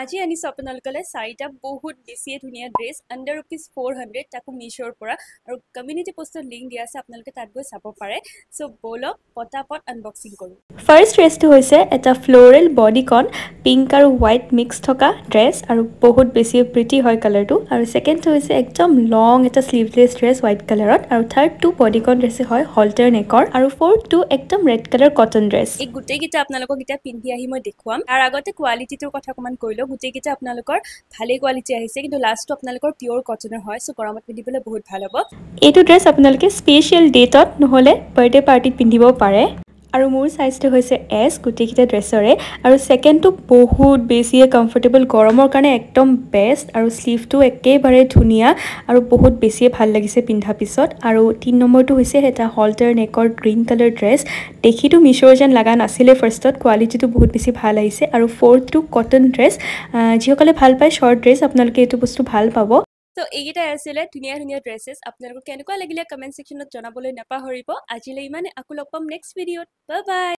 আজি আনিছো আপোনালোকলৈ চাৰিটা বহুত বেছিয়ে ধুনীয়া ড্ৰেছ আণ্ডাৰ ৰুপিজ 400 তাকো মিছ'ৰ পৰা আৰু কমিউনিটি পোষ্টত লিংক দিয়া আছে আপোনালোকে তাত গৈ চাব পাৰে চ' ব'লক পটাপট আনবক্সিং কৰোঁ ফাৰ্ষ্ট ড্ৰেছটো হৈছে এটা ফ্ল'ৰেল বডিকন পিংক আৰু হোৱাইট মিক্স থকা ড্ৰেছ আৰু বহুত বেছি প্ৰিটি হয় কালাৰটো আৰু ছেকেণ্ডটো হৈছে একদম লং এটা স্লিভলেছ ড্ৰেছ হোৱাইট কালাৰত আৰু থাৰ্ডটো বডিকন ড্ৰেছ হয় হল্টাৰ নেকৰ আৰু ফ'ৰ্থটো একদম ৰেড কালাৰ কটন ড্ৰেছ এই গোটেইকেইটা আপোনালোকক এতিয়া পিন্ধি আহি মই দেখুৱাম তাৰ আগতে কোৱালিটিটোৰ কথা অকণমান কৈ লওঁ গোটেইকেইটা আপোনালোকৰ ভালেই কোৱালিটি আহিছে কিন্তু লাষ্টটো আপোনালোকৰ পিয়'ৰ কটনৰ হয় চ' গৰমত পিন্ধিবলৈ বহুত ভাল হ'ব এইটো ড্ৰেছ আপোনালোকে স্পেচিয়েল ডেটত নহ'লে বাৰ্থডে পাৰ্টিত পিন্ধিব পাৰে আৰু মোৰ চাইজটো হৈছে এছ গোটেইকেইটা ড্ৰেছৰে আৰু ছেকেণ্ডটো বহুত বেছিয়ে কমফৰ্টেবল গৰমৰ কাৰণে একদম বেষ্ট আৰু স্লিভটো একেবাৰে ধুনীয়া আৰু বহুত বেছিয়ে ভাল লাগিছে পিন্ধা পিছত আৰু 3 নম্বৰটো হৈছে এটা হল্টাৰ নেকৰ গ্ৰীণ কালাৰ ড্ৰেছ দেখিতো মিছ'ৰ যেন লগা নাছিলে ফাৰ্ষ্টত কোৱালিটিটো বহুত বেছি ভাল আহিছে আৰু ফ'ৰ্থটো কটন ড্ৰেছ যিসকলে ভাল পায় শ্বৰ্ট ড্ৰেছ আপোনালোকে এইটো বস্তু ভাল পাব চ' এইকেইটাই আছিলে ধুনীয়া ধুনীয়া ড্ৰেছেছ আপোনালোকক কেনেকুৱা লাগিলে কমেণ্ট ছেকশ্যনত জনাবলৈ নাপাহৰিব আজিলৈ ইমানে আকৌ লগ পাম নেক্সট ভিডিঅ'ত বাই বাই